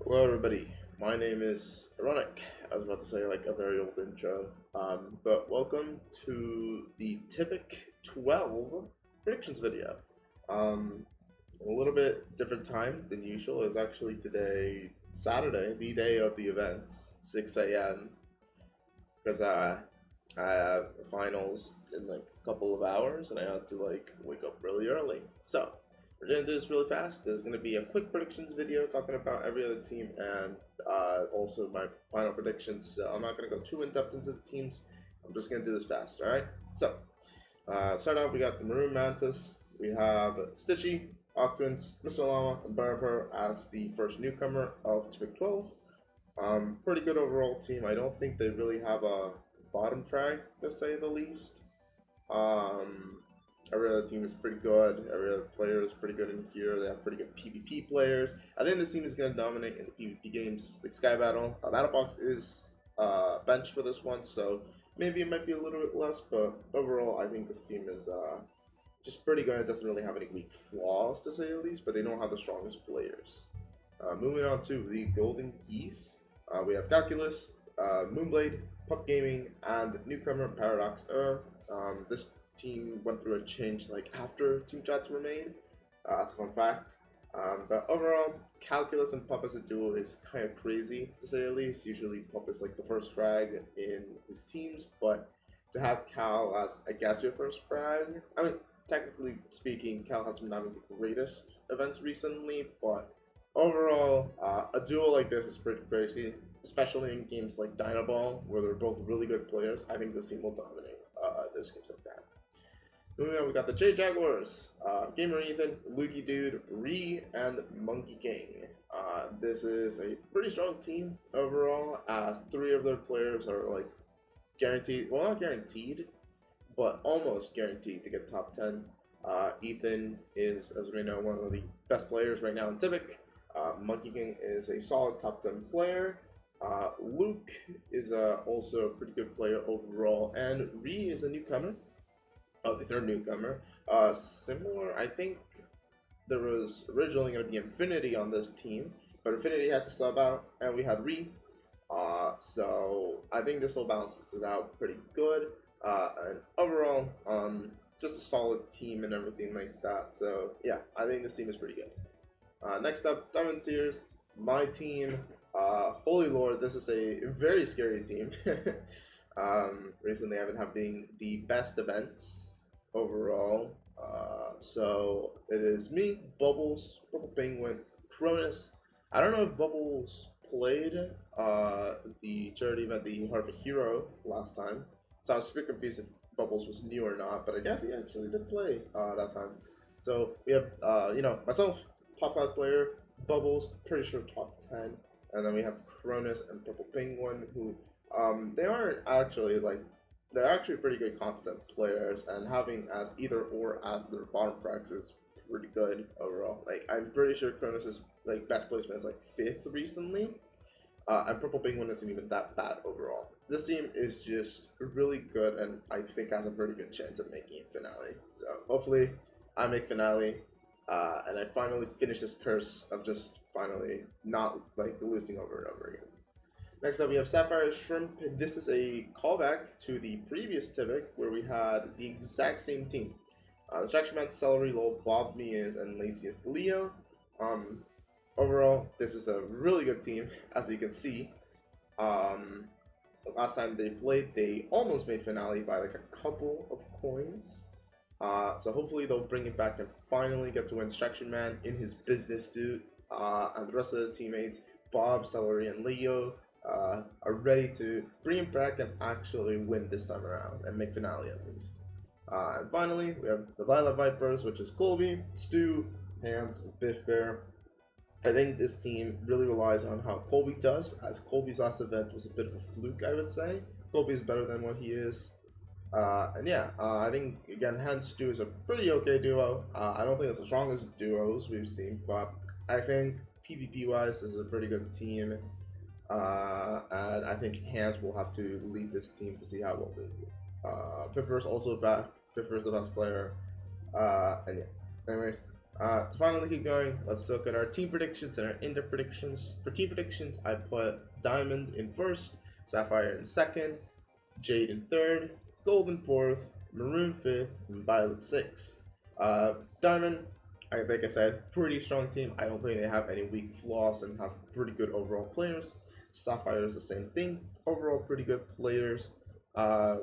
Hello, everybody. My name is Ironic. I was about to say like a very old intro, but welcome to the Tbic 12 predictions video. Um, a little bit different time than usual. It's actually today, Saturday, the day of the event, 6 a.m. because I have finals in like a couple of hours, and I have to like wake up really early. So we're gonna do this really fast. There's gonna be a quick predictions video talking about every other team and also my final predictions. So I'm not gonna go too in depth into the teams. I'm just gonna do this fast. All right. So start off, we got the Maroon Mantis. We have Stitchy, Octwins, Mr. Llama, and Burper as the first newcomer of Tbic 12. Pretty good overall team. I don't think they really have a bottom frag, to say the least. Um, every other team is pretty good. Every other player is pretty good in here. They have pretty good PvP players. I think this team is going to dominate in the PvP games, like Sky Battle. Battlebox is bench for this one, so maybe it might be a little bit less, but overall, I think this team is just pretty good. It doesn't really have any weak flaws, to say the least, but they don't have the strongest players. Moving on to the Golden Geese. We have Calculus, Moonblade, Pup Gaming, and newcomer Paradox Error. This team went through a change like after team chats were made, as a fun fact. But overall, Calculus and Pup as a duo is kind of crazy, to say the least. Usually Pup is like the first frag in his teams, but to have Cal as, I guess, your first frag, I mean, technically speaking, Cal has been having the greatest events recently, but overall, a duo like this is pretty crazy, especially in games like Dynaball, where they're both really good players. I think this team will dominate those games like that. Moving on, we got the J Jaguars, Gamer Ethan, Loogie Dude, Ree, and Monkey King. This is a pretty strong team overall, as three of their players are like guaranteed, well, not guaranteed, but almost guaranteed to get top 10. Ethan is, as we know, one of the best players right now in Tbic. Monkey King is a solid top 10 player. Luke is also a pretty good player overall. And Ree is a newcomer. Oh, the third newcomer. Similar, I think there was originally going to be Infinity on this team, but Infinity had to sub out, and we had Ree. So I think this will balance it out pretty good. And overall, just a solid team and everything like that. So yeah, I think this team is pretty good. Next up, Diamond Tiers, my team. Holy Lord, this is a very scary team. Recently, I've been having the best events overall. So it is me, Bubbles, Purple Penguin, Cronus. I don't know if Bubbles played the charity event, the Heart of a Hero, last time. So I was a bit confused if Bubbles was new or not, but I guess he actually did play that time. So we have, myself, top 5 player, Bubbles, pretty sure top 10. And then we have Cronus and Purple Penguin, who they aren't actually like, they're actually pretty good competent players, and having as either or as their bottom frags is pretty good overall. Like, I'm pretty sure Cronus's like best placement is like 5th recently, and Purple Penguin isn't even that bad overall. This team is just really good, and I think has a pretty good chance of making it finale. So hopefully, I make finale, and I finally finish this curse of just finally not like losing over and over again. Next up, we have Sapphire Shrimp. This is a callback to the previous Tbic where we had the exact same team. Distraction Man, Celery, Lol, Bob Mias, and Laciest Leo. Overall, this is a really good team, as you can see. The last time they played, they almost made finale by like a couple of coins. So hopefully they'll bring it back and finally get to win Distraction Man in his business suit. And the rest of the teammates, Bob, Celery, and Leo, are ready to bring it back and actually win this time around and make finale at least. And finally, we have the Violet Vipers, which is Colby, Stu, Hands, Biff Bear. I think this team really relies on how Colby does, as Colby's last event was a bit of a fluke, I would say. Colby is better than what he is. And yeah, I think, again, Hans Stu is a pretty okay duo. I don't think it's the strongest duos we've seen, but I think PvP-wise, this is a pretty good team. And I think Hans will have to lead this team to see how well they do. Piffer's also back. Piffer's the best player. And yeah, anyways, To finally keep going, let's look at our team predictions and our inter predictions. For team predictions, I put Diamond in first, Sapphire in second, Jade in third, Gold in fourth, Maroon fifth, and Violet sixth. Diamond, like I said, pretty strong team. I don't think they have any weak flaws and have pretty good overall players. Sapphire is the same thing. Overall, pretty good players.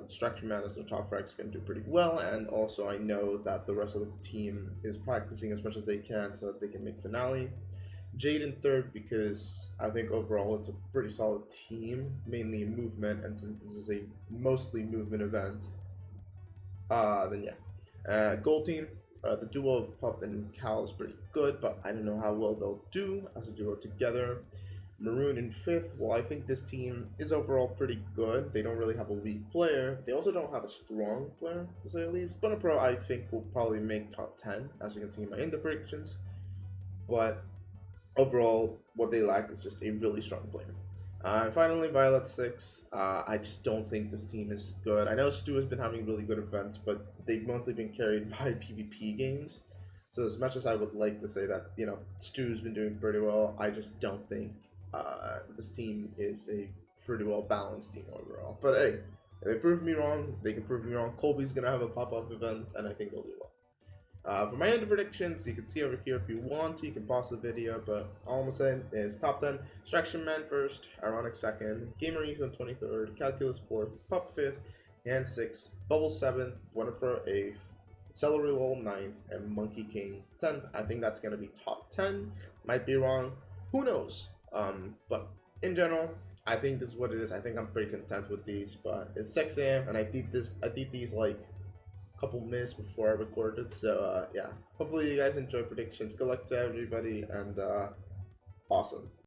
Structure Man as their top frag can do pretty well, and also I know that the rest of the team is practicing as much as they can so that they can make finale. Jade in third because I think overall it's a pretty solid team, mainly in movement, and since this is a mostly movement event, then yeah. Gold team, the duo of Pup and Cal is pretty good, but I don't know how well they'll do as a duo together. Maroon in fifth. Well, I think this team is overall pretty good. They don't really have a weak player. They also don't have a strong player, to say the least. Pro, I think, will probably make top 10, as you can see in my Indo predictions. But overall, what they lack is just a really strong player. And finally, Violet 6. I just don't think this team is good. I know Stu has been having really good events, but they've mostly been carried by PvP games. So as much as I would like to say that, Stu's been doing pretty well, I just don't think this team is a pretty well balanced team overall. But hey, if they prove me wrong, they can prove me wrong. Colby's gonna have a pop-up event, and I think they'll do well. For my end predictions, you can see over here if you want to, you can pause the video, but all I'm saying is top 10, Distraction Man first, Ironic second, Gamer Ethan 23rd, Calculus 4th, Pup 5th, Hand 6th, Bubble 7th, Pro 8th, Celery Lol 9th, and Monkey King 10th. I think that's going to be top 10. Might be wrong. Who knows? But in general, I think this is what it is. I think I'm pretty content with these, but it's 6 a.m. and I did these like couple minutes before I recorded. So yeah, hopefully you guys enjoy predictions. Good luck to everybody, and awesome.